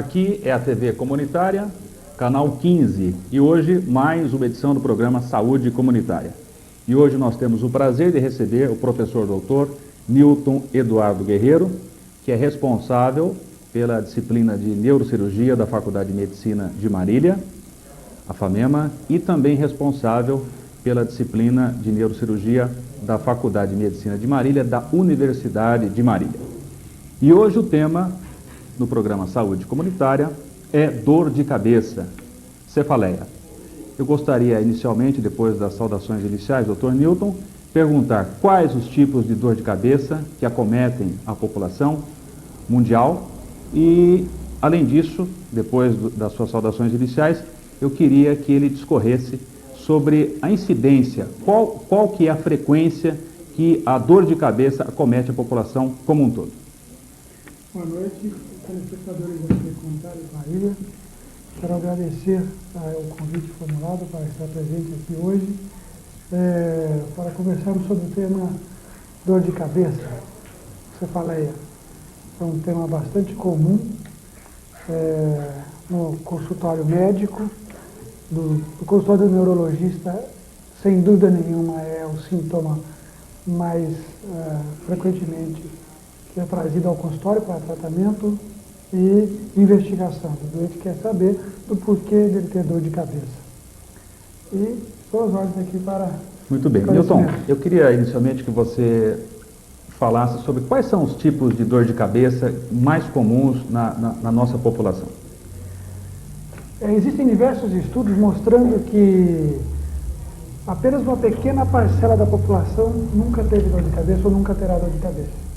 Aqui é a TV Comunitária, canal 15, e hoje mais uma edição do programa Saúde Comunitária. E hoje nós temos o prazer de receber o professor doutor Newton Eduardo Guerreiro, que é responsável pela disciplina de Neurocirurgia da Faculdade de Medicina de Marília, a FAMEMA, e também responsável pela disciplina de Neurocirurgia da Faculdade de Medicina de Marília, da Universidade de Marília. E hoje o tema no programa Saúde Comunitária é dor de cabeça, cefaleia. Eu gostaria inicialmente, depois das saudações iniciais, doutor Newton, perguntar quais os tipos de dor de cabeça que acometem a população mundial e, além disso, depois das suas saudações iniciais, eu queria que ele discorresse sobre a incidência, qual que é a frequência que a dor de cabeça acomete a população como um todo. Boa noite, telespectadores da TV Comunitária de Marília. Quero agradecer o convite formulado para estar presente aqui hoje para conversarmos sobre o tema dor de cabeça, cefaleia. É um tema bastante comum no consultório médico, do consultório do neurologista, sem dúvida nenhuma é o sintoma mais frequentemente que é trazido ao consultório para tratamento e investigação. O doente quer saber do porquê dele ter dor de cabeça. E estou às ordens aqui para... Muito bem. Newton, eu queria inicialmente que você falasse sobre quais são os tipos de dor de cabeça mais comuns na nossa população. Existem diversos estudos mostrando que apenas uma pequena parcela da população nunca teve dor de cabeça ou nunca terá dor de cabeça.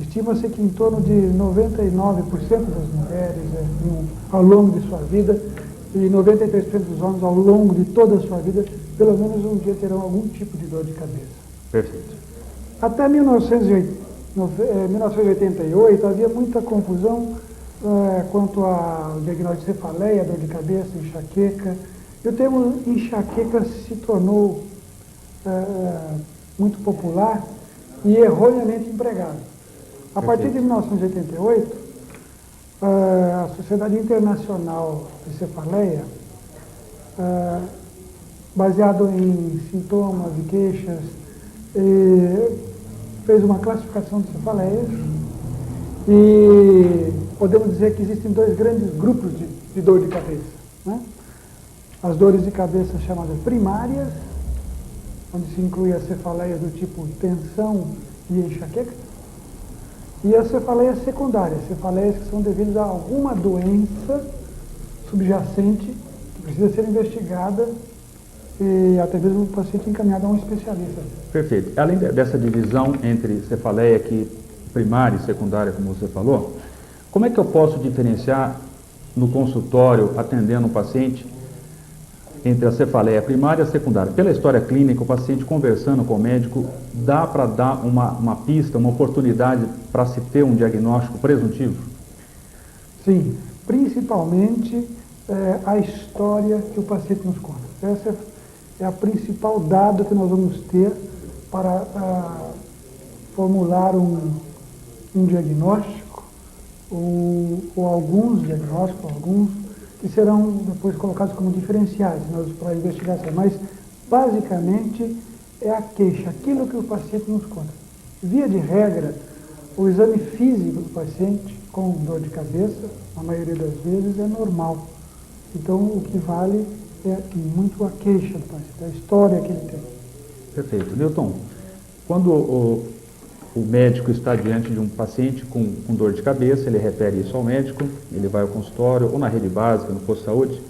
Estima-se que em torno de 99% das mulheres ao longo de sua vida e 93% dos homens ao longo de toda a sua vida, pelo menos um dia terão algum tipo de dor de cabeça. Perfeito. Até 1988 havia muita confusão quanto ao diagnóstico de cefaleia, dor de cabeça, enxaqueca. E o termo enxaqueca se tornou muito popular e erroneamente empregado. A partir de 1988, a Sociedade Internacional de Cefaleia, baseado em sintomas e queixas, fez uma classificação de cefaleias e podemos dizer que existem dois grandes grupos de dor de cabeça, né? As dores de cabeça chamadas primárias, onde se inclui as cefaleias do tipo tensão e enxaqueca, e as cefaleias secundárias, cefaleias que são devidas a alguma doença subjacente que precisa ser investigada e até mesmo o paciente encaminhado a um especialista. Perfeito. Além dessa divisão entre cefaleia primária e secundária, como você falou, como é que eu posso diferenciar no consultório, atendendo um paciente, entre a cefaleia primária e a secundária? Pela história clínica, o paciente conversando com o médico, dá para dar uma pista, uma oportunidade para se ter um diagnóstico presuntivo? Sim, principalmente a história que o paciente nos conta. Essa é a principal dado que nós vamos ter para formular um diagnóstico, ou alguns diagnósticos, que serão depois colocados como diferenciais para a investigação. Mas, basicamente, é a queixa, aquilo que o paciente nos conta. Via de regra, o exame físico do paciente com dor de cabeça, na maioria das vezes, é normal. Então, o que vale é muito a queixa do paciente, a história que ele tem. Perfeito. Newton, quando o médico está diante de um paciente com dor de cabeça, ele refere isso ao médico, ele vai ao consultório ou na rede básica, no posto de saúde.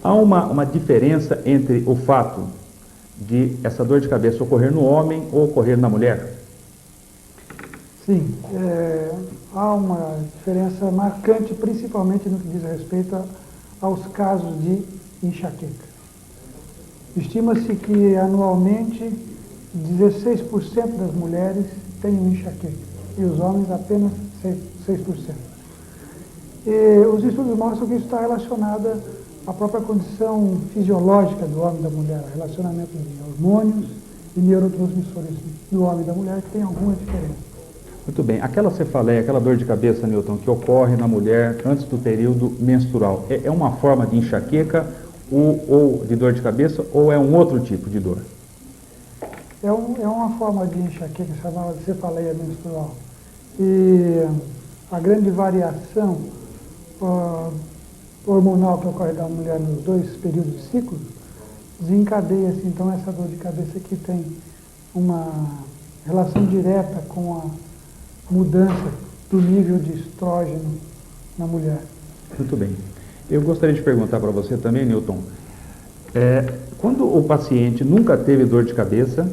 Há uma diferença entre o fato de essa dor de cabeça ocorrer no homem ou ocorrer na mulher? Sim, há uma diferença marcante, principalmente no que diz respeito aos casos de enxaqueca. Estima-se que anualmente 16% das mulheres têm enxaqueca e os homens apenas 6%. E os estudos mostram que isso está relacionado à própria condição fisiológica do homem e da mulher, relacionamento de hormônios e neurotransmissores do homem e da mulher, que tem alguma diferença. Muito bem. Aquela cefaleia, aquela dor de cabeça, Newton, que ocorre na mulher antes do período menstrual, é uma forma de enxaqueca ou de dor de cabeça ou é um outro tipo de dor? É uma forma de enxaqueca chamada de cefaleia menstrual. E a grande variação hormonal que ocorre da mulher nos dois períodos de ciclo desencadeia-se então essa dor de cabeça que tem uma relação direta com a mudança do nível de estrógeno na mulher. Muito bem. Eu gostaria de perguntar para você também, Newton, quando o paciente nunca teve dor de cabeça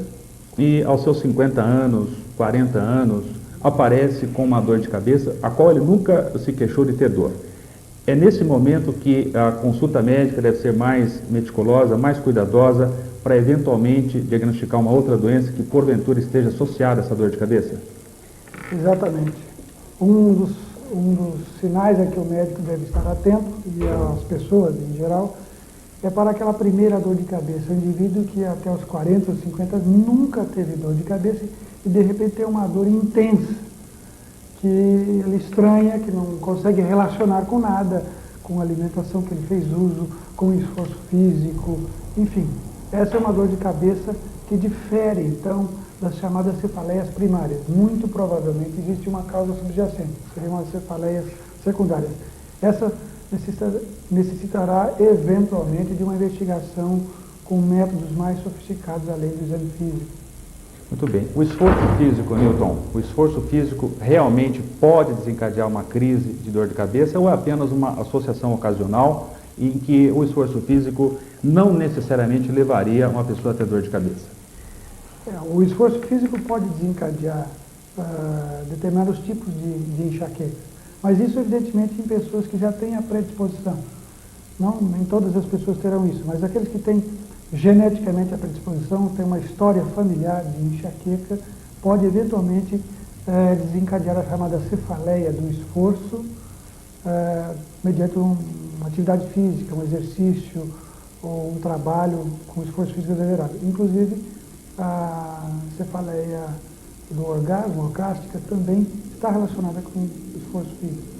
e aos seus 50 anos, 40 anos, aparece com uma dor de cabeça, a qual ele nunca se queixou de ter dor. É nesse momento que a consulta médica deve ser mais meticulosa, mais cuidadosa, para eventualmente diagnosticar uma outra doença que porventura esteja associada a essa dor de cabeça? Exatamente. Um dos sinais a que o médico deve estar atento, e as pessoas em geral, é para aquela primeira dor de cabeça. O indivíduo que até os 40 ou 50 nunca teve dor de cabeça e de repente tem uma dor intensa, que ele estranha, que não consegue relacionar com nada, com a alimentação que ele fez uso, com o esforço físico, enfim. Essa é uma dor de cabeça que difere, então, das chamadas cefaleias primárias. Muito provavelmente existe uma causa subjacente, seriam as cefaleias secundárias. Essa necessitará, eventualmente, de uma investigação com métodos mais sofisticados, além do exame físico. Muito bem. O esforço físico, Newton, o esforço físico realmente pode desencadear uma crise de dor de cabeça ou é apenas uma associação ocasional em que o esforço físico não necessariamente levaria uma pessoa a ter dor de cabeça? O esforço físico pode desencadear determinados tipos de enxaqueca, mas isso evidentemente em pessoas que já têm a predisposição. Não, nem todas as pessoas terão isso, mas aqueles que têm geneticamente a predisposição, têm uma história familiar de enxaqueca, pode eventualmente desencadear a chamada cefaleia do esforço mediante uma atividade física, um exercício ou um trabalho com esforço físico exagerado. Inclusive, a cefaleia do orgasmo, orgástica, também está relacionada com esforço físico.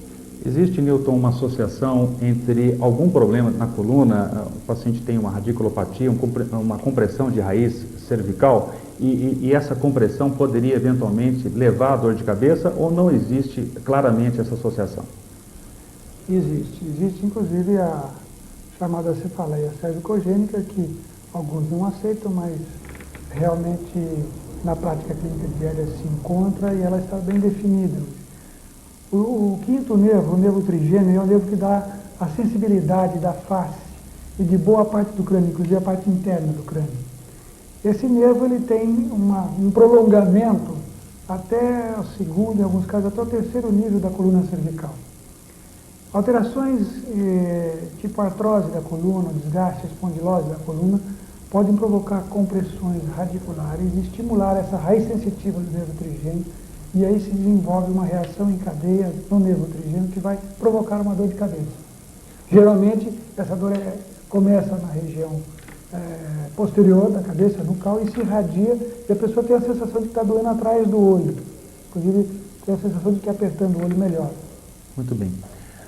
Existe, Newton, uma associação entre algum problema na coluna, o paciente tem uma radiculopatia, uma compressão de raiz cervical, e essa compressão poderia eventualmente levar à dor de cabeça ou não existe claramente essa associação? Existe inclusive a chamada cefaleia cervicogênica, que alguns não aceitam, mas realmente na prática clínica diária se encontra e ela está bem definida. O quinto nervo, o nervo trigêmeo, é o nervo que dá a sensibilidade da face e de boa parte do crânio, inclusive a parte interna do crânio. Esse nervo ele tem um prolongamento até o segundo, em alguns casos até o terceiro nível da coluna cervical. Alterações tipo artrose da coluna, desgaste, espondilose da coluna, podem provocar compressões radiculares e estimular essa raiz sensitiva do nervo trigêmeo, e aí se desenvolve uma reação em cadeia no nervo trigêmeo que vai provocar uma dor de cabeça. Geralmente, essa dor começa na região posterior da cabeça, nucal, e se irradia, e a pessoa tem a sensação de que está doendo atrás do olho. Inclusive, tem a sensação de que apertando o olho melhora. Muito bem.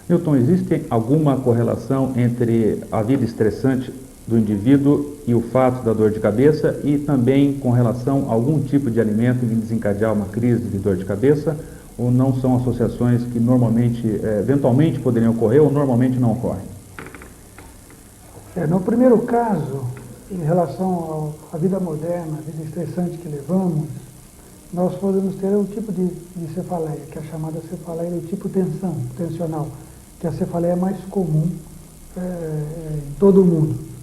Newton, existe alguma correlação entre a vida estressante do indivíduo e o fato da dor de cabeça e também com relação a algum tipo de alimento que desencadear uma crise de dor de cabeça, ou não são associações que normalmente, eventualmente poderiam ocorrer ou normalmente não ocorrem? No primeiro caso, em relação à vida moderna, a vida estressante que levamos, nós podemos ter um tipo de cefaleia, que é a chamada cefaleia do tipo tensional, que é a cefaleia mais comum em todo o mundo.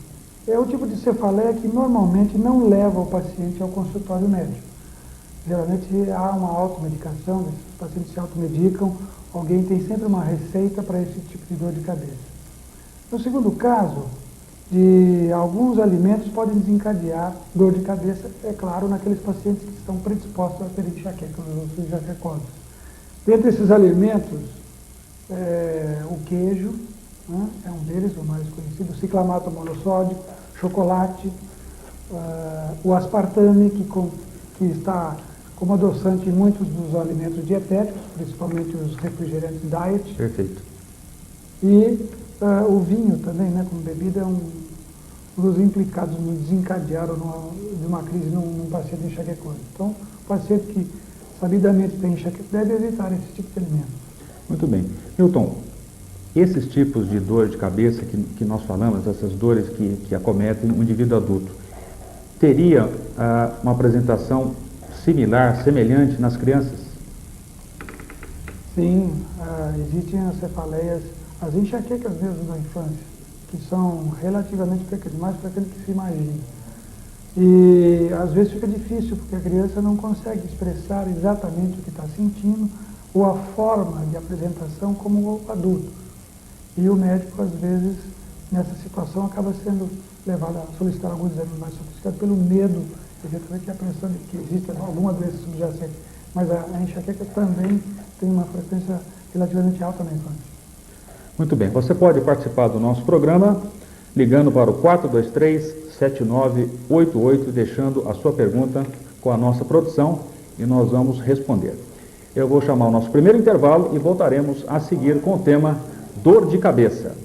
É o tipo de cefaleia que normalmente não leva o paciente ao consultório médico. Geralmente há uma automedicação, os pacientes se automedicam, alguém tem sempre uma receita para esse tipo de dor de cabeça. No segundo caso, alguns alimentos podem desencadear dor de cabeça, é claro, naqueles pacientes que estão predispostos a ter enxaqueca, os enxaquecosos. Dentre esses alimentos, o queijo, é um deles, o mais conhecido, o ciclamato monossódico, chocolate, o aspartame, que está como adoçante em muitos dos alimentos dietéticos, principalmente os refrigerantes diet. Perfeito. E o vinho também, né, como bebida, é um dos implicados no desencadear de uma crise num paciente enxaquecoso. Então, o paciente que sabidamente tem enxaqueca deve evitar esse tipo de alimento. Muito bem. Newton, esses tipos de dor de cabeça que nós falamos, essas dores que acometem um indivíduo adulto, teria uma apresentação similar, semelhante nas crianças? Sim, existem as cefaleias, as enxaquecas mesmo da infância, que são relativamente frequentes, mais frequentes que se imagina. E às vezes fica difícil, porque a criança não consegue expressar exatamente o que está sentindo, ou a forma de apresentação como o adulto. E o médico, às vezes, nessa situação, acaba sendo levado a solicitar alguns exames mais sofisticados pelo medo, evidentemente, a pressão de que existe alguma doença subjacente. Mas a enxaqueca também tem uma frequência relativamente alta na infância. Muito bem. Você pode participar do nosso programa ligando para o 423-7988, deixando a sua pergunta com a nossa produção e nós vamos responder. Eu vou chamar o nosso primeiro intervalo e voltaremos a seguir com o tema dor de cabeça.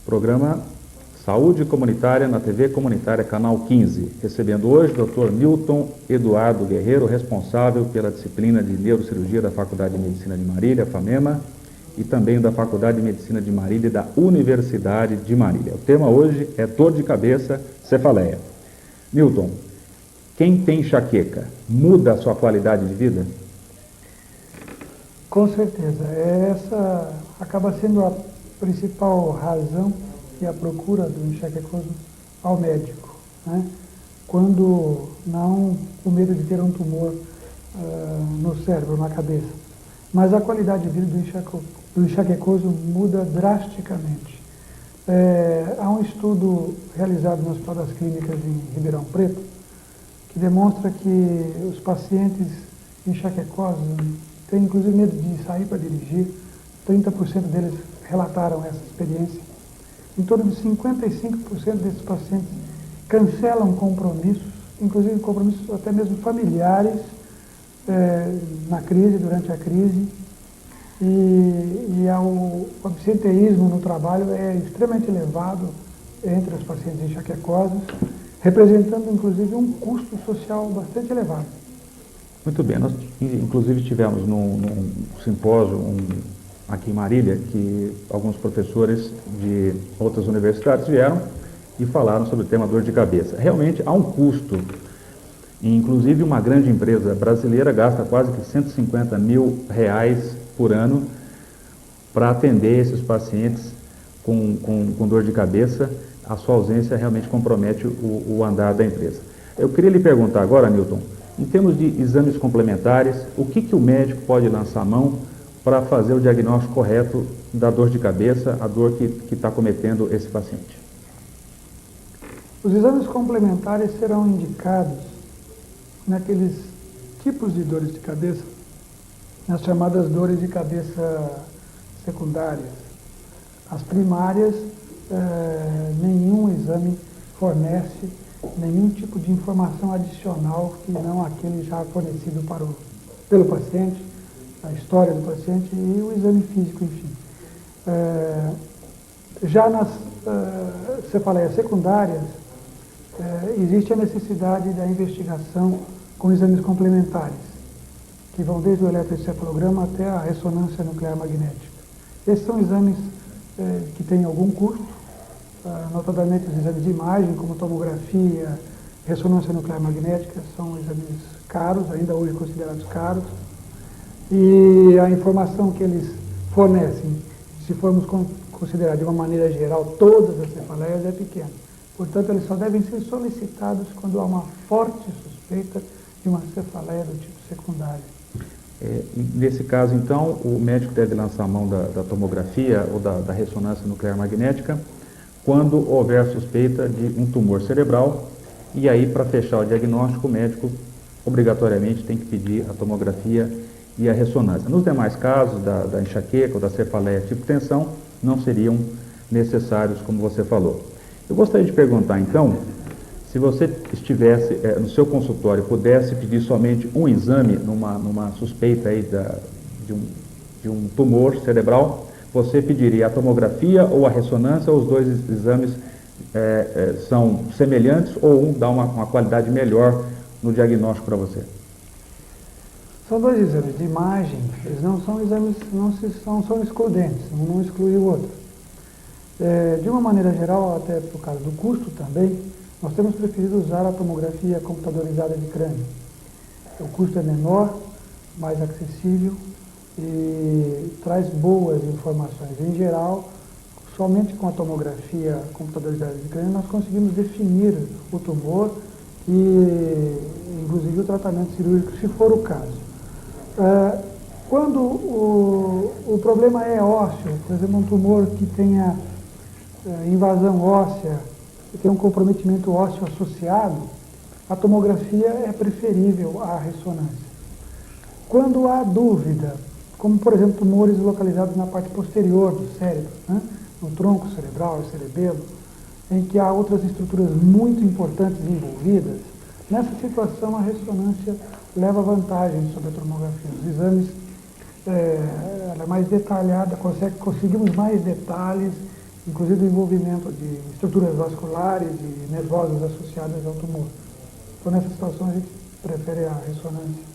Programa Saúde Comunitária na TV Comunitária, Canal 15. Recebendo hoje o Dr. Newton Eduardo Guerreiro, responsável pela disciplina de Neurocirurgia da Faculdade de Medicina de Marília, FAMEMA, e também da Faculdade de Medicina de Marília e da Universidade de Marília. O tema hoje é dor de cabeça, cefaleia. Newton, quem tem enxaqueca muda a sua qualidade de vida? Com certeza. Essa acaba sendo a principal razão e a procura do enxaquecoso ao médico, né? Quando não o medo de ter um tumor no cérebro, na cabeça. Mas a qualidade de vida do enxaquecoso muda drasticamente. Há um estudo realizado no Hospital das Clínicas em Ribeirão Preto que demonstra que os pacientes enxaquecosos têm inclusive medo de sair para dirigir. 30% deles relataram essa experiência. Em torno de 55% desses pacientes cancelam compromissos, inclusive compromissos até mesmo familiares, na crise, durante a crise. E o absenteísmo no trabalho é extremamente elevado entre os pacientes enxaquecosos, representando inclusive um custo social bastante elevado. Muito bem, nós inclusive tivemos num simpósio aqui em Marília, que alguns professores de outras universidades vieram e falaram sobre o tema dor de cabeça. Realmente há um custo, inclusive uma grande empresa brasileira gasta quase que R$150 mil por ano para atender esses pacientes com dor de cabeça. A sua ausência realmente compromete o andar da empresa. Eu queria lhe perguntar agora, Newton, em termos de exames complementares, o que o médico pode lançar a mão para fazer o diagnóstico correto da dor de cabeça, a dor que está cometendo esse paciente? Os exames complementares serão indicados naqueles tipos de dores de cabeça, nas chamadas dores de cabeça secundárias. As primárias, nenhum exame fornece nenhum tipo de informação adicional que não aquele já fornecido pelo paciente, a história do paciente e o exame físico, enfim. Já nas cefaleias secundárias, existe a necessidade da investigação com exames complementares, que vão desde o eletroencefalograma até a ressonância nuclear magnética. Esses são exames que têm algum custo, notadamente os exames de imagem, como tomografia, ressonância nuclear magnética, são exames caros, ainda hoje considerados caros. E a informação que eles fornecem, se formos considerar de uma maneira geral todas as cefaleias, é pequena. Portanto, eles só devem ser solicitados quando há uma forte suspeita de uma cefaleia do tipo secundário. Nesse caso, então, o médico deve lançar a mão da tomografia ou da ressonância nuclear magnética quando houver suspeita de um tumor cerebral, e aí, para fechar o diagnóstico, o médico obrigatoriamente tem que pedir a tomografia e a ressonância. Nos demais casos, da enxaqueca ou da cefaleia tipo tensão, não seriam necessários, como você falou. Eu gostaria de perguntar, então, se você estivesse no seu consultório, pudesse pedir somente um exame numa suspeita aí de um tumor cerebral, você pediria a tomografia ou a ressonância, ou os dois exames são semelhantes, ou um dá uma qualidade melhor no diagnóstico para você? São dois exames de imagem, eles não são exames, não são excludentes, um não exclui o outro. De uma maneira geral, até por causa do custo também, nós temos preferido usar a tomografia computadorizada de crânio. O custo é menor, mais acessível e traz boas informações. Em geral, somente com a tomografia computadorizada de crânio nós conseguimos definir o tumor e, inclusive, o tratamento cirúrgico, se for o caso. Quando o problema é ósseo, por exemplo, um tumor que tenha invasão óssea, que tem um comprometimento ósseo associado, a tomografia é preferível à ressonância. Quando há dúvida, como por exemplo tumores localizados na parte posterior do cérebro, né, no tronco cerebral e cerebelo, em que há outras estruturas muito importantes envolvidas, nessa situação a ressonância leva vantagem sobre a tomografia. Os exames, ela é mais detalhada, conseguimos mais detalhes, inclusive do envolvimento de estruturas vasculares e nervosas associadas ao tumor. Então, nessa situação, a gente prefere a ressonância.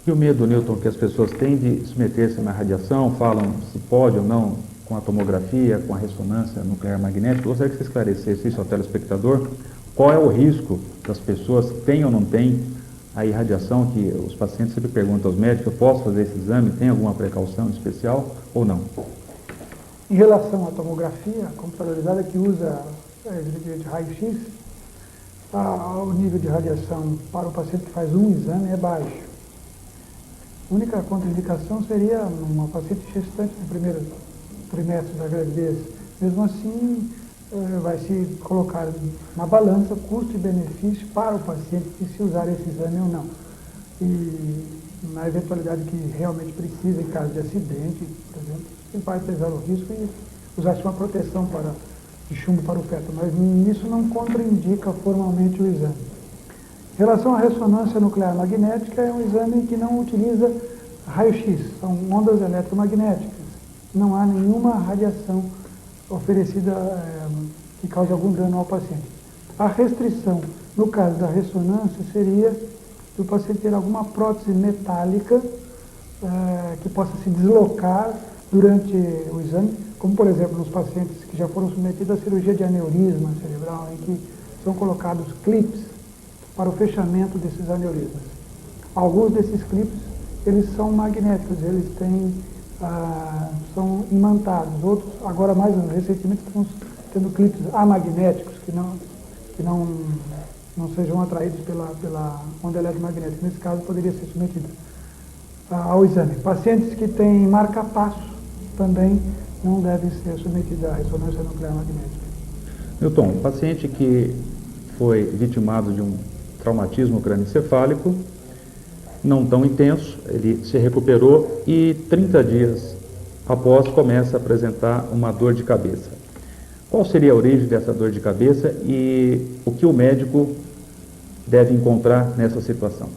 E o medo, Newton, que as pessoas têm de submeter-se à radiação, falam se pode ou não com a tomografia, com a ressonância nuclear magnética. Eu gostaria que você esclarecesse isso ao telespectador. Qual é o risco das pessoas, têm ou não têm a irradiação, que os pacientes sempre perguntam aos médicos, eu posso fazer esse exame, tem alguma precaução especial ou não? Em relação à tomografia computadorizada, que usa evidentemente raio-x, o nível de radiação para o paciente que faz um exame é baixo. A única contraindicação seria uma paciente gestante no primeiro trimestre da gravidez. Mesmo assim, vai se colocar uma balança custo e benefício para o paciente de se usar esse exame ou não. E na eventualidade que realmente precisa, em caso de acidente, por exemplo, ele vai pesar o risco e usar-se uma proteção de chumbo para o feto, mas isso não contraindica formalmente o exame. Em relação à ressonância nuclear magnética, é um exame que não utiliza raio-x, são ondas eletromagnéticas. Não há nenhuma radiação oferecida que cause algum dano ao paciente. A restrição, no caso da ressonância, seria se o paciente ter alguma prótese metálica que possa se deslocar durante o exame, como por exemplo nos pacientes que já foram submetidos à cirurgia de aneurisma cerebral, em que são colocados clips para o fechamento desses aneurismas. Alguns desses clips, eles são magnéticos, eles são imantados. Outros, agora mais recentemente, estão tendo clipes amagnéticos, que não sejam atraídos pela onda eletromagnética. Nesse caso, poderia ser submetido ao exame. Pacientes que têm marca-passo também não devem ser submetidos à ressonância nuclear magnética. Newton, um paciente que foi vitimado de um traumatismo crânioencefálico, não tão intenso, ele se recuperou e 30 dias após começa a apresentar uma dor de cabeça. Qual seria a origem dessa dor de cabeça e o que o médico deve encontrar nessa situação?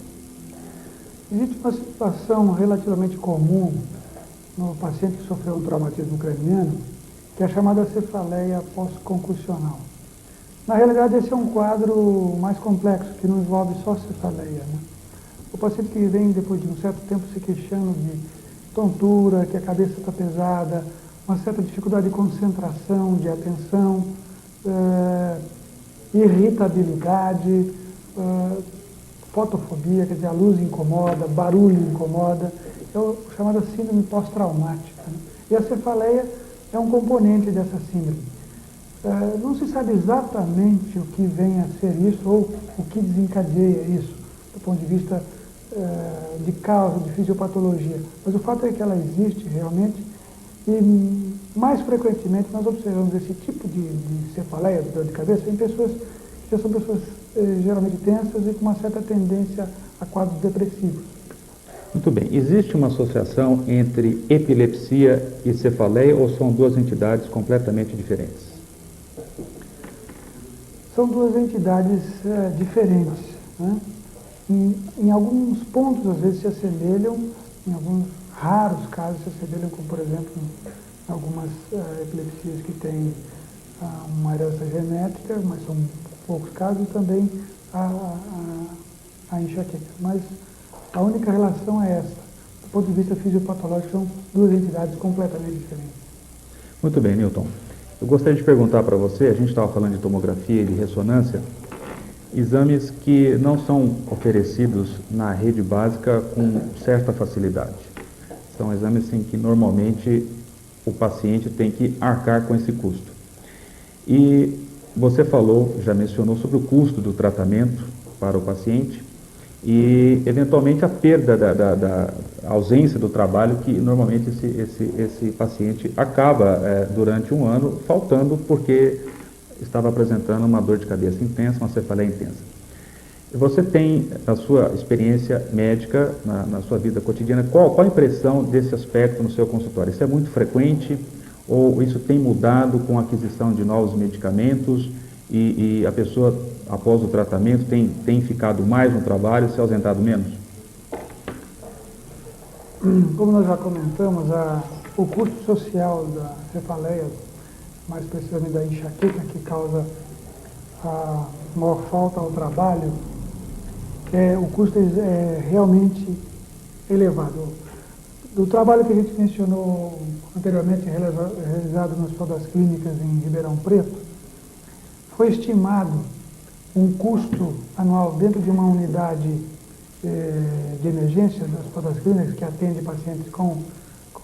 Existe uma situação relativamente comum no paciente que sofreu um traumatismo craniano, que é a chamada cefaleia pós-concussional. Na realidade, esse é um quadro mais complexo, que não envolve só cefaleia, né? O paciente que vem depois de um certo tempo se queixando de tontura, que a cabeça está pesada, uma certa dificuldade de concentração, de atenção, irritabilidade, fotofobia, quer dizer, a luz incomoda, barulho incomoda, é o chamado síndrome pós-traumática, né? E a cefaleia é um componente dessa síndrome. Não se sabe exatamente o que vem a ser isso ou o que desencadeia isso, do ponto de vista de causa, de fisiopatologia, mas o fato é que ela existe realmente e mais frequentemente nós observamos esse tipo de cefaleia, de dor de cabeça, em pessoas que já são pessoas geralmente tensas e com uma certa tendência a quadros depressivos. Muito bem. Existe uma associação entre epilepsia e cefaleia ou são duas entidades completamente diferentes? São duas entidades diferentes, né? Em alguns pontos, às vezes, se assemelham, em alguns raros casos, se assemelham, como, por exemplo, em algumas epilepsias que têm uma herança genética, mas são poucos casos, também a enxaqueca. Mas a única relação é essa. Do ponto de vista fisiopatológico, são duas entidades completamente diferentes. Muito bem, Newton. Eu gostaria de perguntar para você, a gente estava falando de tomografia e de ressonância, exames que não são oferecidos na rede básica com certa facilidade. São exames em que normalmente o paciente tem que arcar com esse custo. E você falou, já mencionou sobre o custo do tratamento para o paciente e, eventualmente, a perda da ausência do trabalho que normalmente esse paciente acaba, durante um ano, faltando porque estava apresentando uma dor de cabeça intensa, uma cefaleia intensa. Você tem, na sua experiência médica, na sua vida cotidiana, qual a impressão desse aspecto no seu consultório? Isso é muito frequente ou isso tem mudado com a aquisição de novos medicamentos e a pessoa, após o tratamento, tem ficado mais no trabalho, se ausentado menos? Como nós já comentamos, o custo social da cefaleia, mais precisamente da enxaqueca, que causa a maior falta ao trabalho, o custo é realmente elevado. Do trabalho que a gente mencionou anteriormente, realizado no Hospital das Clínicas em Ribeirão Preto, foi estimado um custo anual dentro de uma unidade de emergência do Hospital das Clínicas, que atende pacientes com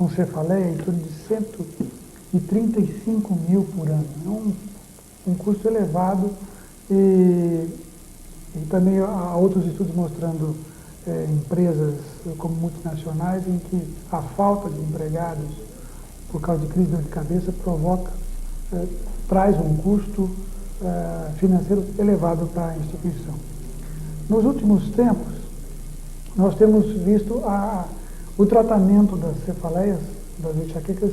cefaleia, em torno de 135 mil por ano. É um custo elevado e também há outros estudos mostrando empresas como multinacionais em que a falta de empregados por causa de crise de dor de cabeça traz um custo financeiro elevado para a instituição. Nos últimos tempos, nós temos visto o tratamento das cefaleias, das enxaquecas,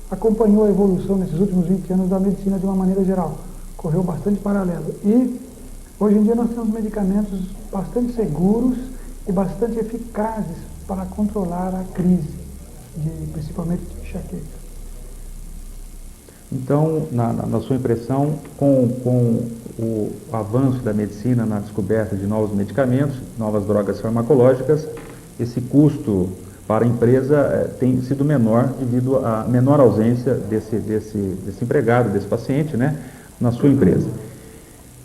acompanhou a evolução nesses últimos 20 anos da medicina de uma maneira geral. Correu bastante paralelo. E, hoje em dia, nós temos medicamentos bastante seguros e bastante eficazes para controlar a crise, principalmente de enxaqueca. Então, na sua impressão, com o avanço da medicina na descoberta de novos medicamentos, novas drogas farmacológicas, esse custo para a empresa tem sido menor devido à menor ausência desse empregado, desse paciente, né, na sua empresa.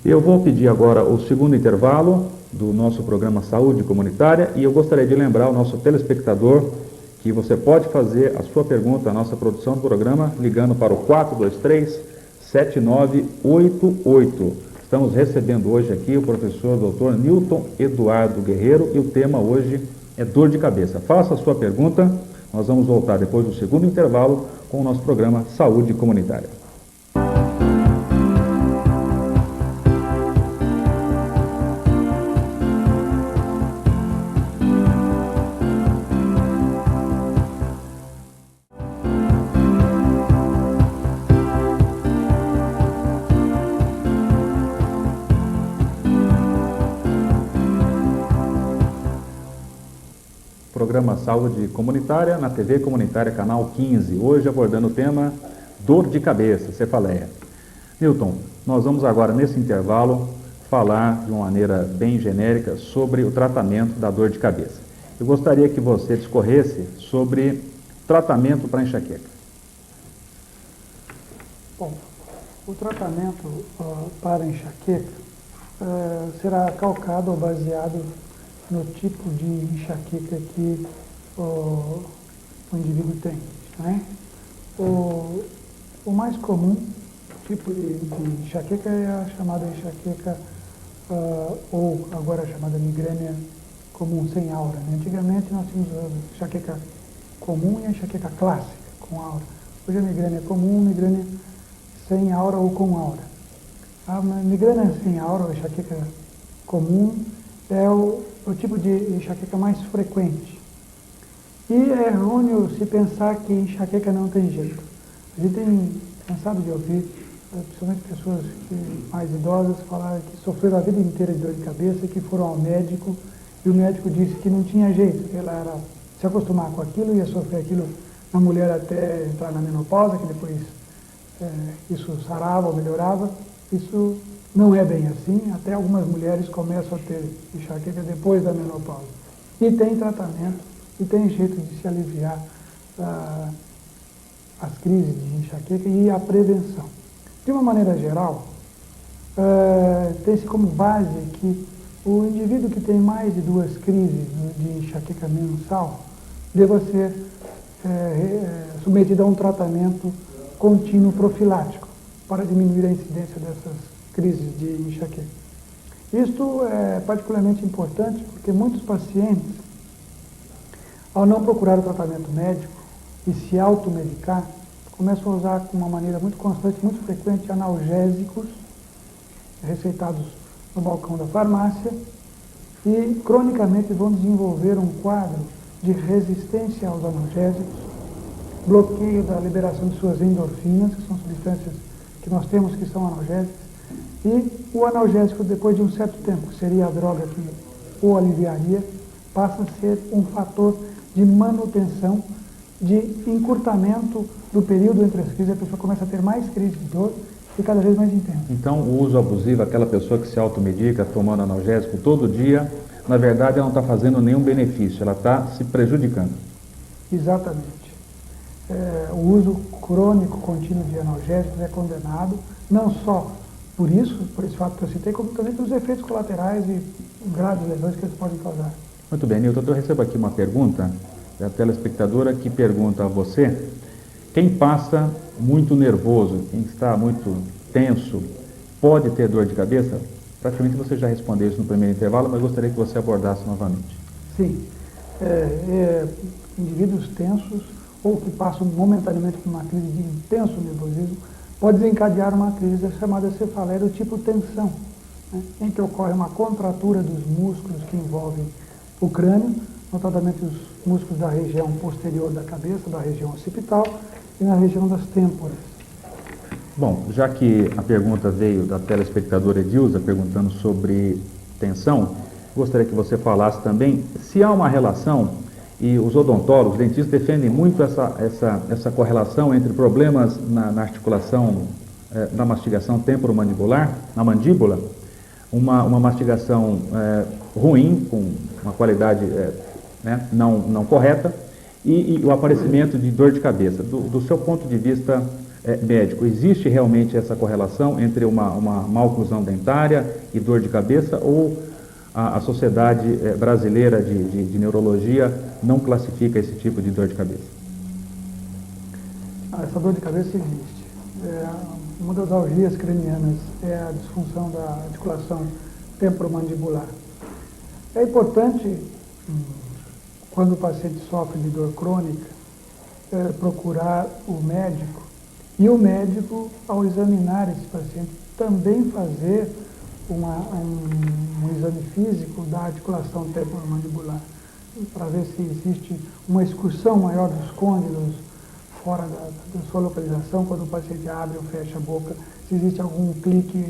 Eu vou pedir agora o segundo intervalo do nosso programa Saúde Comunitária e eu gostaria de lembrar ao nosso telespectador que você pode fazer a sua pergunta à nossa produção do programa ligando para o 423-7988. Estamos recebendo hoje aqui o professor Dr. Newton Eduardo Guerreiro e o tema hoje é dor de cabeça. Faça a sua pergunta, nós vamos voltar depois do segundo intervalo com o nosso programa Saúde Comunitária. Programa Saúde Comunitária, na TV Comunitária, canal 15. Hoje abordando o tema dor de cabeça, cefaleia. Newton, nós vamos agora, nesse intervalo, falar de uma maneira bem genérica sobre o tratamento da dor de cabeça. Eu gostaria que você discorresse sobre tratamento para enxaqueca. Bom, o tratamento para enxaqueca será calcado ou baseado no tipo de enxaqueca que o indivíduo tem, né? O mais comum tipo de enxaqueca é a chamada enxaqueca ou agora a chamada migrânia comum, sem aura, né? Antigamente nós tínhamos a enxaqueca comum e a enxaqueca clássica, com aura. Hoje a migrânia é comum, migrânia sem aura ou com aura. A migrânia sem aura, ou enxaqueca comum, é o tipo de enxaqueca mais frequente. E é errôneo se pensar que enxaqueca não tem jeito. A gente tem cansado de ouvir, principalmente pessoas mais idosas, falar que sofreram a vida inteira de dor de cabeça e que foram ao médico e o médico disse que não tinha jeito, que ela era se acostumar com aquilo, ia sofrer aquilo na mulher até entrar na menopausa, que depois isso sarava ou melhorava. Isso não é bem assim, até algumas mulheres começam a ter enxaqueca depois da menopausa. E tem tratamento, e tem jeito de se aliviar as crises de enxaqueca e a prevenção. De uma maneira geral, tem-se como base que o indivíduo que tem mais de 2 crises de enxaqueca mensal deva ser submetido a um tratamento contínuo profilático para diminuir a incidência dessas crises de enxaqueca. Isto é particularmente importante porque muitos pacientes, ao não procurar o tratamento médico e se automedicar, começam a usar de uma maneira muito constante, muito frequente, analgésicos receitados no balcão da farmácia e, cronicamente, vão desenvolver um quadro de resistência aos analgésicos, bloqueio da liberação de suas endorfinas, que são substâncias que nós temos que são analgésicas, e o analgésico, depois de um certo tempo, que seria a droga que o aliviaria, passa a ser um fator de manutenção, de encurtamento do período entre as crises. A pessoa começa a ter mais crises de dor e cada vez mais intensa. Então, o uso abusivo, aquela pessoa que se automedica tomando analgésico todo dia, na verdade ela não está fazendo nenhum benefício, ela está se prejudicando. Exatamente. O uso crônico contínuo de analgésicos é condenado, não só por isso, por esse fato que eu citei, como também pelos efeitos colaterais e graves lesões que eles podem causar. Muito bem, Nilton, eu recebo aqui uma pergunta da telespectadora que pergunta a você: quem passa muito nervoso, quem está muito tenso, pode ter dor de cabeça? Praticamente você já respondeu isso no primeiro intervalo, mas gostaria que você abordasse novamente. Sim. Indivíduos tensos ou que passam momentaneamente por uma crise de intenso nervosismo pode desencadear uma crise chamada cefaleia do tipo tensão, né, em que ocorre uma contratura dos músculos que envolvem o crânio, notadamente os músculos da região posterior da cabeça, da região occipital e na região das têmporas. Bom, já que a pergunta veio da telespectadora Edilza perguntando sobre tensão, gostaria que você falasse também se há uma relação, e os odontólogos, os dentistas defendem muito essa correlação entre problemas na articulação, na mastigação temporomandibular, na mandíbula, uma mastigação ruim, com uma qualidade não correta, e o aparecimento de dor de cabeça. Do seu ponto de vista médico, existe realmente essa correlação entre uma má oclusão dentária e dor de cabeça, ou a Sociedade Brasileira de Neurologia não classifica esse tipo de dor de cabeça? Essa dor de cabeça existe. Uma das algias cranianas é a disfunção da articulação temporomandibular. É importante, quando o paciente sofre de dor crônica, procurar o médico, e o médico, ao examinar esse paciente, também fazer um exame físico da articulação temporomandibular, para ver se existe uma excursão maior dos côndilos fora da sua localização, quando o paciente abre ou fecha a boca, se existe algum clique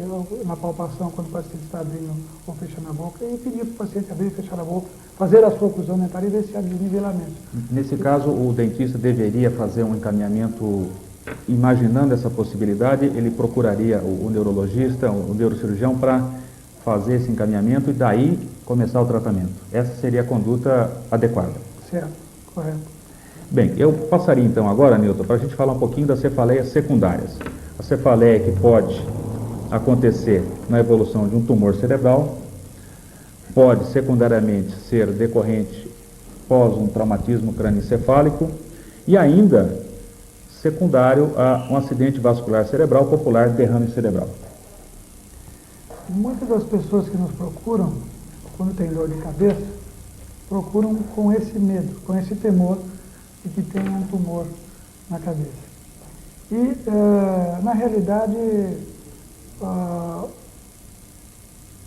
na palpação quando o paciente está abrindo ou fechando a boca, e pedir para o paciente abrir e fechar a boca, fazer a sua oclusão dentária e ver se há desnivelamento. Nesse caso, o dentista deveria fazer um encaminhamento, imaginando essa possibilidade, ele procuraria o neurologista, o neurocirurgião, para fazer esse encaminhamento e daí começar o tratamento. Essa seria a conduta adequada. Certo, correto. Bem, eu passaria então agora, Nilton, para a gente falar um pouquinho das cefaleias secundárias. A cefaleia que pode acontecer na evolução de um tumor cerebral, pode secundariamente ser decorrente pós um traumatismo crânioencefálico e ainda secundário a um acidente vascular cerebral, popular derrame cerebral. Muitas das pessoas que nos procuram, quando tem dor de cabeça, procuram com esse medo, com esse temor de que tem um tumor na cabeça. E, na realidade,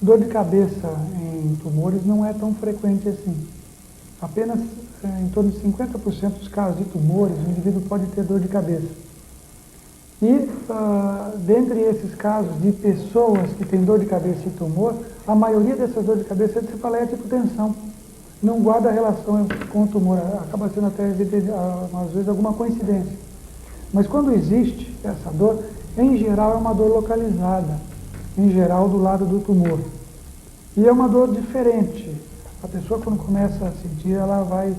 dor de cabeça em tumores não é tão frequente assim. Apenas em torno de 50% dos casos de tumores, o indivíduo pode ter dor de cabeça. E, dentre esses casos de pessoas que têm dor de cabeça e tumor, a maioria dessas dores de cabeça é de cefaleia tipo tensão. Não guarda relação com o tumor, acaba sendo até, às vezes, alguma coincidência. Mas quando existe essa dor, em geral é uma dor localizada, em geral do lado do tumor. E é uma dor diferente. A pessoa, quando começa a sentir, ela vai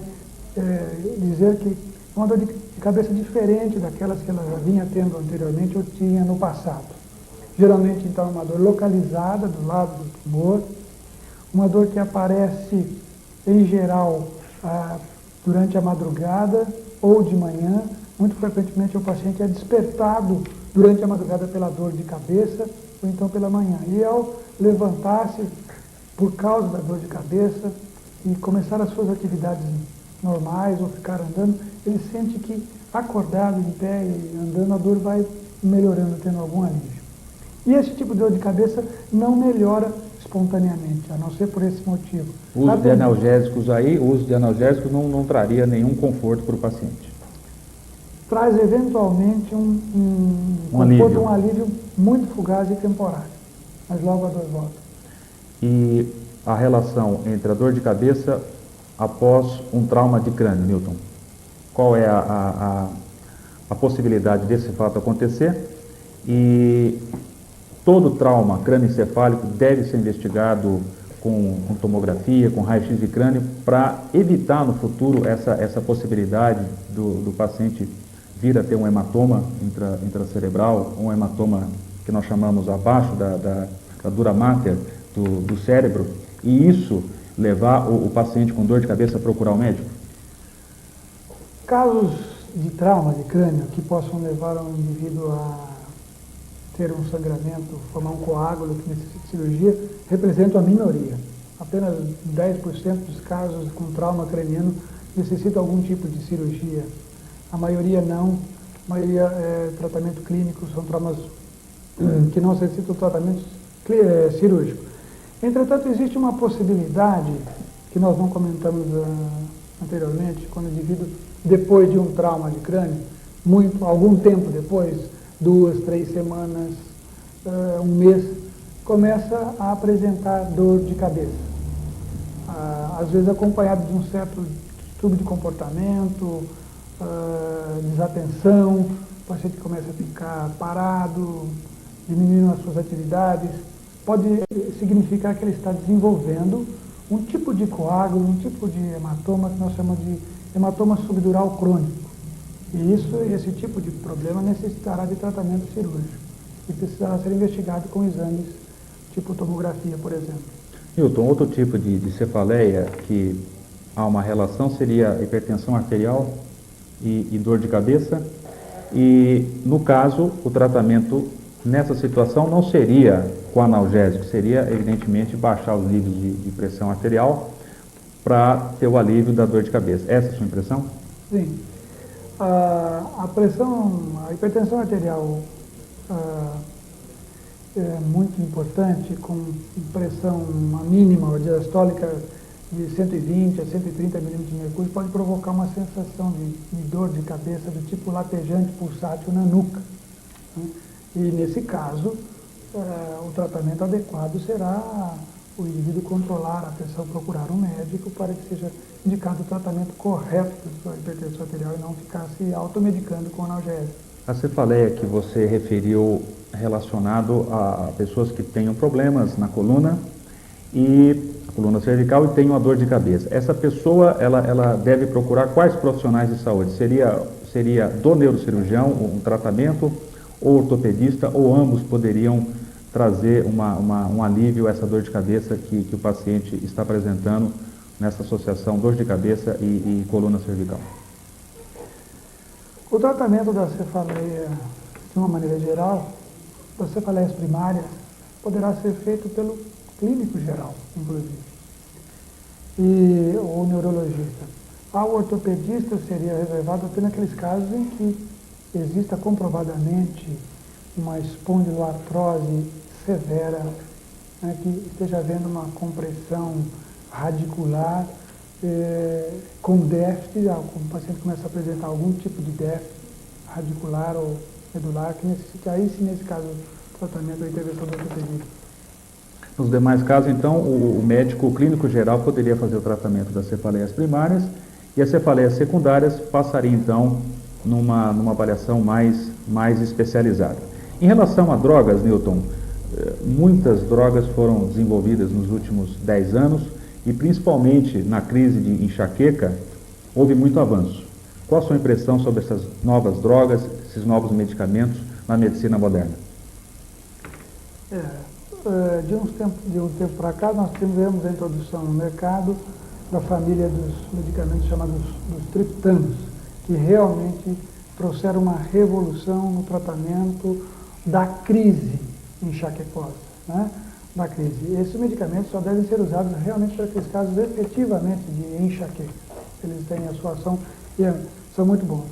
dizer que é uma dor de cabeça diferente daquelas que ela já vinha tendo anteriormente ou tinha no passado. Geralmente, então, é uma dor localizada do lado do tumor, uma dor que aparece, em geral, durante a madrugada ou de manhã. Muito frequentemente, o paciente é despertado durante a madrugada pela dor de cabeça ou então pela manhã. E ao levantar-se por causa da dor de cabeça e começar as suas atividades normais ou ficar andando, ele sente que acordado, em pé e andando, a dor vai melhorando, tendo algum alívio. E esse tipo de dor de cabeça não melhora espontaneamente, a não ser por esse motivo. O uso de analgésicos não traria nenhum conforto para o paciente. Traz eventualmente um alívio. Um alívio muito fugaz e temporário, mas logo a dor volta. E a relação entre a dor de cabeça após um trauma de crânio, Newton? Qual é a possibilidade desse fato acontecer? E todo trauma crânioencefálico deve ser investigado com tomografia, com raio-x de crânio, para evitar no futuro essa possibilidade do paciente vir a ter um hematoma intracerebral, um hematoma que nós chamamos abaixo da dura máter do cérebro, e isso levar o paciente com dor de cabeça a procurar o médico? Casos de trauma de crânio que possam levar um indivíduo a ter um sangramento, formar um coágulo que necessita de cirurgia, representam a minoria. Apenas 10% dos casos com trauma craniano necessitam algum tipo de cirurgia. A maioria não, a maioria é tratamento clínico, são traumas que não necessitam tratamento cirúrgico. Entretanto, existe uma possibilidade, que nós não comentamos anteriormente, quando o indivíduo, depois de um trauma de crânio, algum tempo depois, 2, 3 semanas, um mês, começa a apresentar dor de cabeça. Às vezes acompanhado de um certo distúrbio de comportamento, desatenção, o paciente começa a ficar parado, diminuindo as suas atividades. Pode significar que ele está desenvolvendo um tipo de coágulo, um tipo de hematoma que nós chamamos de hematoma subdural crônico. E esse tipo de problema necessitará de tratamento cirúrgico e precisará ser investigado com exames tipo tomografia, por exemplo. Newton, outro tipo de cefaleia que há uma relação seria hipertensão arterial e dor de cabeça. E, no caso, o tratamento nessa situação não seria com analgésico, seria, evidentemente, baixar os níveis de pressão arterial para ter o alívio da dor de cabeça. Essa é a sua impressão? Sim. A hipertensão arterial é muito importante, com pressão mínima diastólica de 120 a 130 milímetros de mercúrio, pode provocar uma sensação de dor de cabeça do tipo latejante pulsátil na nuca, né? E nesse caso, o tratamento adequado será o indivíduo controlar a pressão, procurar um médico para que seja indicado o tratamento correto da sua hipertensão arterial e não ficar se automedicando com analgésico. A cefaleia que você referiu relacionado a pessoas que tenham problemas na coluna cervical e tenham a dor de cabeça. Essa pessoa, ela deve procurar quais profissionais de saúde? Seria do neurocirurgião um tratamento, ou ortopedista, ou ambos poderiam trazer um alívio a essa dor de cabeça que o paciente está apresentando nessa associação dor de cabeça e coluna cervical? O tratamento da cefaleia, de uma maneira geral, das cefaleias primárias, poderá ser feito pelo clínico geral, inclusive. ou neurologista. Ao ortopedista seria reservado apenas naqueles casos em que exista comprovadamente uma espondiloartrose severa, né, que esteja havendo uma compressão radicular com déficit, o paciente começa a apresentar algum tipo de déficit radicular ou medular, que necessita, aí sim, nesse caso, tratamento ou intervenção do ortopedista. Nos demais casos, então, o médico o clínico geral poderia fazer o tratamento das cefaleias primárias e as cefaleias secundárias passariam, então, numa avaliação mais especializada. Em relação a drogas, Newton, muitas drogas foram desenvolvidas nos últimos 10 anos e, principalmente na crise de enxaqueca, houve muito avanço. Qual a sua impressão sobre essas novas drogas, esses novos medicamentos na medicina moderna? De um tempo para cá, nós tivemos a introdução no mercado da família dos medicamentos chamados dos triptanos, que realmente trouxeram uma revolução no tratamento da crise enxaquecosa, né? Da crise. Esses medicamentos só devem ser usados realmente para aqueles casos efetivamente de enxaqueca. Eles têm a sua ação e são muito bons.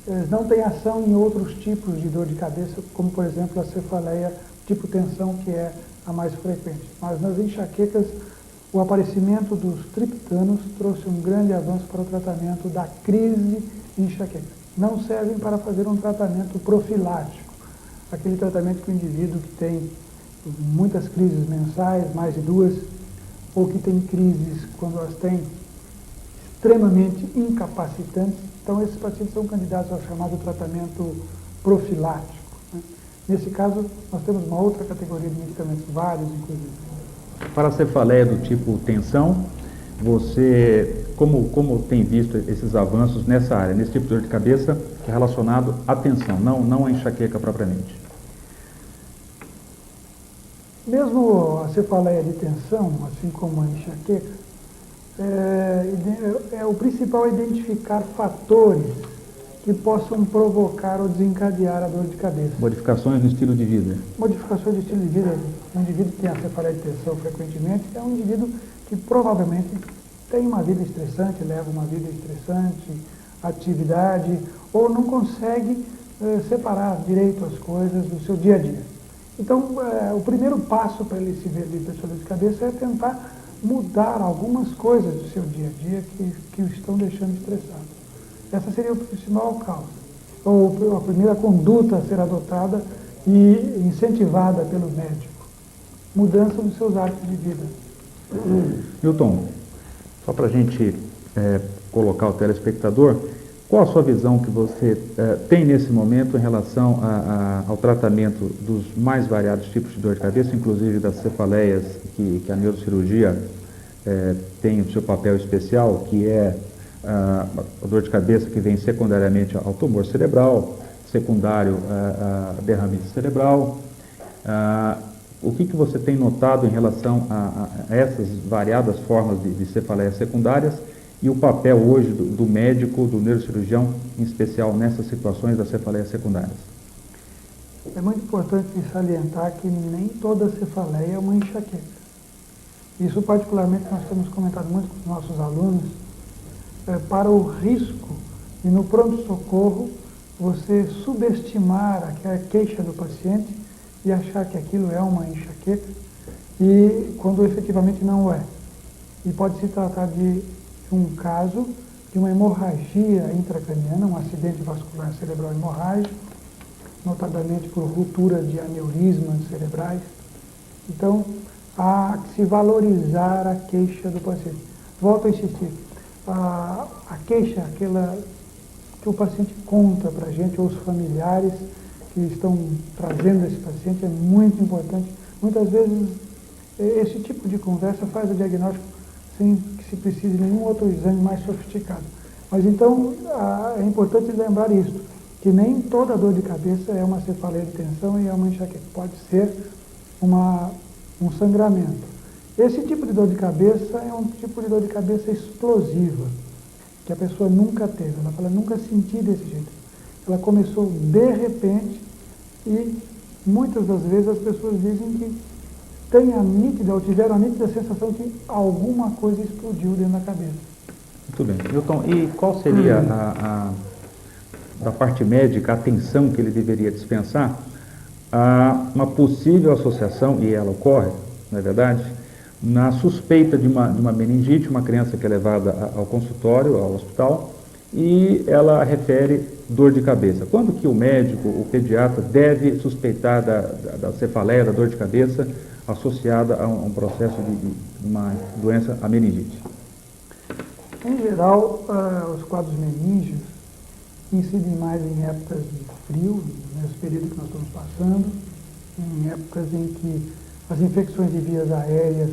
Eles não têm ação em outros tipos de dor de cabeça, como, por exemplo, a cefaleia tipo tensão, que é a mais frequente. Mas nas enxaquecas, o aparecimento dos triptanos trouxe um grande avanço para o tratamento da crise enxaqueca. Não servem para fazer um tratamento profilático, aquele tratamento que o indivíduo que tem muitas crises mensais, mais de 2, ou que tem crises quando elas têm extremamente incapacitantes. Então, esses pacientes são candidatos ao chamado tratamento profilático, né? Nesse caso, nós temos uma outra categoria de medicamentos, vários, inclusive. Para a cefaleia do tipo tensão, você, como tem visto esses avanços nessa área, nesse tipo de dor de cabeça, que é relacionado à tensão, não à enxaqueca propriamente? Mesmo a cefaleia de tensão, assim como a enxaqueca, o principal é identificar fatores que possam provocar ou desencadear a dor de cabeça. Modificações no estilo de vida. Modificações do estilo de vida. Um indivíduo que tem a cefaleia de tensão frequentemente é um indivíduo que provavelmente tem uma vida estressante, leva uma vida estressante, atividade, ou não consegue separar direito as coisas do seu dia a dia. Então, o primeiro passo para ele se ver livre da dor de cabeça é tentar mudar algumas coisas do seu dia a dia que o estão deixando estressado. Essa seria a principal causa, ou a primeira conduta a ser adotada e incentivada pelo médico. Mudança dos seus hábitos de vida. Newton, só para a gente colocar o telespectador, qual a sua visão que você tem nesse momento em relação ao tratamento dos mais variados tipos de dor de cabeça, inclusive das cefaleias, que a neurocirurgia tem o seu papel especial, que é a dor de cabeça que vem secundariamente ao tumor cerebral, secundário a derrame cerebral. O que você tem notado em relação a essas variadas formas de cefaleias secundárias e o papel hoje do médico, do neurocirurgião, em especial nessas situações das cefaleias secundárias? É muito importante salientar que nem toda cefaleia é uma enxaqueca. Isso, particularmente, nós temos comentado muito com os nossos alunos, para o risco e no pronto-socorro você subestimar a queixa do paciente e achar que aquilo é uma enxaqueca, e quando efetivamente não é. E pode se tratar de um caso de uma hemorragia intracraniana, um acidente vascular cerebral hemorrágico, notadamente por ruptura de aneurismas cerebrais. Então, há que se valorizar a queixa do paciente. Volto a insistir, a queixa, aquela que o paciente conta para a gente, ou os familiares que estão trazendo esse paciente, é muito importante. Muitas vezes, esse tipo de conversa faz o diagnóstico sem que se precise de nenhum outro exame mais sofisticado. Mas então, é importante lembrar isso, que nem toda dor de cabeça é uma cefaleia de tensão e é uma enxaqueca. Pode ser um sangramento. Esse tipo de dor de cabeça é um tipo de dor de cabeça explosiva, que a pessoa nunca teve, ela fala, nunca senti desse jeito. Ela começou de repente e muitas das vezes as pessoas dizem que têm a nítida, ou tiveram a nítida sensação de que alguma coisa explodiu dentro da cabeça. Muito bem. Milton, e qual seria da parte médica, a atenção que ele deveria dispensar a uma possível associação, e ela ocorre, não é verdade, na suspeita de uma meningite, uma criança que é levada ao consultório, ao hospital, e ela refere dor de cabeça. Quando que o médico, o pediatra, deve suspeitar da cefaleia, da dor de cabeça, associada a um processo de uma doença, a meningite? Em geral, os quadros meníngeos incidem mais em épocas de frio, nesse período que nós estamos passando, em épocas em que as infecções de vias aéreas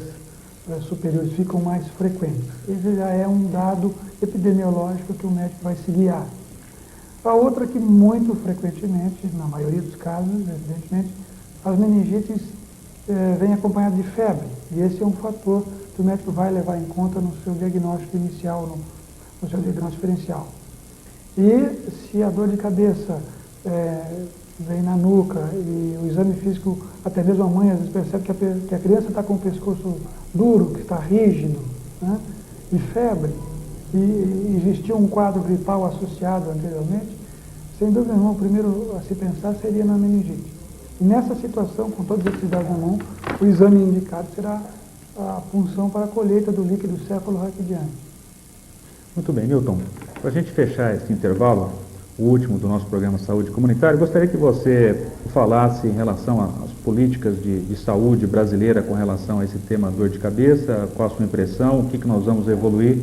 superiores ficam mais frequentes. Esse já é um dado epidemiológico que o médico vai se guiar. A outra que muito frequentemente, na maioria dos casos, evidentemente, as meningites vêm acompanhadas de febre, e esse é um fator que o médico vai levar em conta no seu diagnóstico inicial, no seu diagnóstico diferencial. E se a dor de cabeça vem na nuca e o exame físico, até mesmo a mãe às vezes percebe que a criança está com o pescoço duro, que está rígido, né, e febre, e existiu um quadro gripal associado anteriormente, sem dúvida nenhuma, o primeiro a se pensar seria na meningite. E nessa situação, com todos esses dados na mão, o exame indicado será a punção para a colheita do líquido cefalorraquidiano. Muito bem, Milton. Para a gente fechar esse intervalo, o último do nosso programa Saúde Comunitária, gostaria que você falasse em relação às políticas de saúde brasileira com relação a esse tema dor de cabeça, qual a sua impressão, o que nós vamos evoluir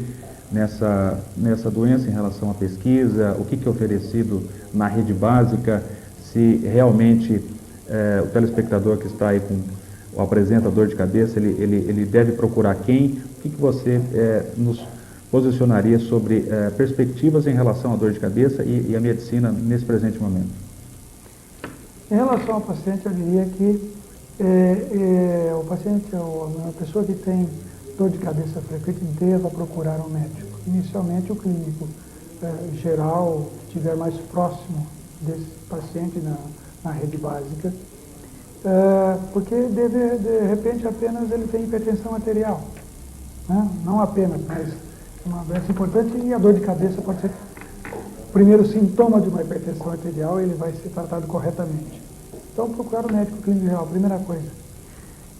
nessa doença em relação à pesquisa, o que é oferecido na rede básica, se realmente o telespectador que está aí com o apresentador de cabeça, ele deve procurar quem, o que você nos posicionaria sobre perspectivas em relação à dor de cabeça e a medicina nesse presente momento? Em relação ao paciente, eu diria que o paciente, a pessoa que tem dor de cabeça frequente, deva procurar um médico. Inicialmente, o clínico geral, que estiver mais próximo desse paciente na rede básica, porque de repente apenas ele tem hipertensão arterial, né? Não apenas, mas uma doença importante, e a dor de cabeça pode ser o primeiro sintoma de uma hipertensão arterial, ele vai ser tratado corretamente. Então, procurar o médico clínico geral, primeira coisa.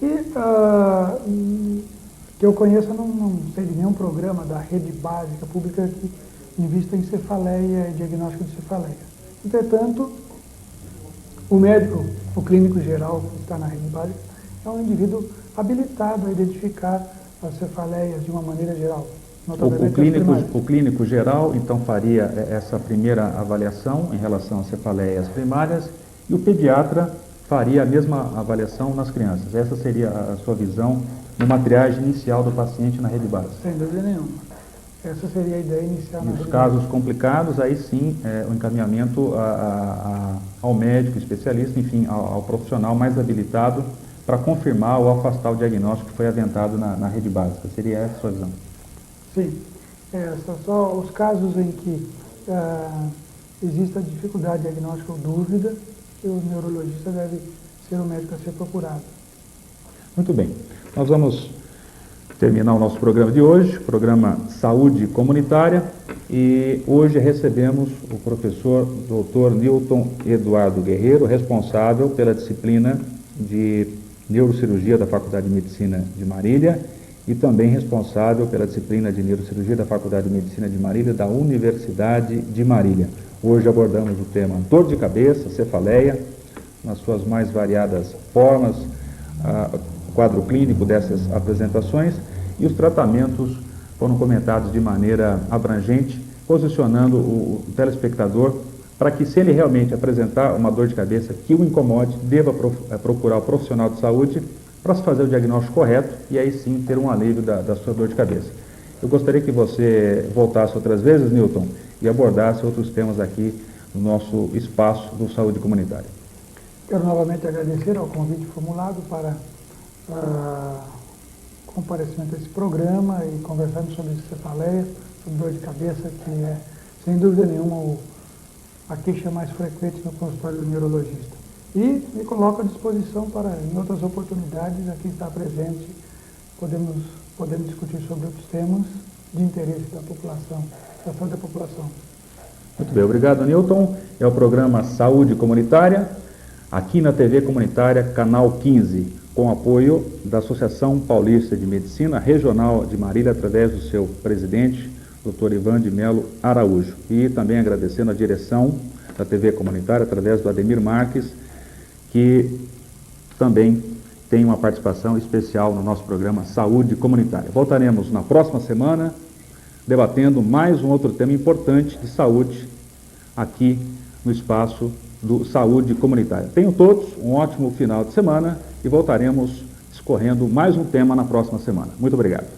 E que eu conheça, não sei de nenhum programa da rede básica pública que invista em cefaleia e diagnóstico de cefaleia. Entretanto, o médico, o clínico geral que está na rede básica, é um indivíduo habilitado a identificar as cefaleias de uma maneira geral. O clínico geral, então, faria essa primeira avaliação em relação às cefaleias primárias e o pediatra faria a mesma avaliação nas crianças. Essa seria a sua visão numa triagem inicial do paciente na rede básica? Sem dúvida nenhuma. Essa seria a ideia inicial. E os casos complicados, aí sim, o encaminhamento ao médico especialista, enfim, ao profissional mais habilitado para confirmar ou afastar o diagnóstico que foi aventado na rede básica. Seria essa a sua visão? Sim. Só os casos em que exista dificuldade diagnóstica ou dúvida, o neurologista deve ser o médico a ser procurado. Muito bem. Nós vamos terminar o nosso programa de hoje, programa Saúde Comunitária, e hoje recebemos o professor Dr. Nilton Eduardo Guerreiro, responsável pela disciplina de Neurocirurgia da Faculdade de Medicina de Marília e também responsável pela disciplina de Neurocirurgia da Faculdade de Medicina de Marília da Universidade de Marília. Hoje abordamos o tema dor de cabeça, cefaleia, nas suas mais variadas formas, o quadro clínico dessas apresentações, e os tratamentos foram comentados de maneira abrangente, posicionando o telespectador para que, se ele realmente apresentar uma dor de cabeça que o incomode, deva procurar o profissional de saúde para se fazer o diagnóstico correto e aí sim ter um alívio da sua dor de cabeça. Eu gostaria que você voltasse outras vezes, Nilton, e abordasse outros temas aqui no nosso espaço do Saúde Comunitária. Quero novamente agradecer ao convite formulado para comparecimento a esse programa e conversarmos sobre cefaleia, sobre dor de cabeça, que é, sem dúvida nenhuma, a queixa mais frequente no consultório do neurologista. e me coloco à disposição para, em outras oportunidades, aqui estar presente, podemos discutir sobre outros temas de interesse da população, da saúde da população. Muito bem, obrigado, Newton. É o programa Saúde Comunitária, aqui na TV Comunitária, Canal 15, com apoio da Associação Paulista de Medicina Regional de Marília, através do seu presidente, Dr. Ivan de Melo Araújo. E também agradecendo a direção da TV Comunitária, através do Ademir Marques, que também tem uma participação especial no nosso programa Saúde Comunitária. Voltaremos na próxima semana, debatendo mais um outro tema importante de saúde, aqui no espaço do Saúde Comunitária. Tenham todos um ótimo final de semana e voltaremos escorrendo mais um tema na próxima semana. Muito obrigado.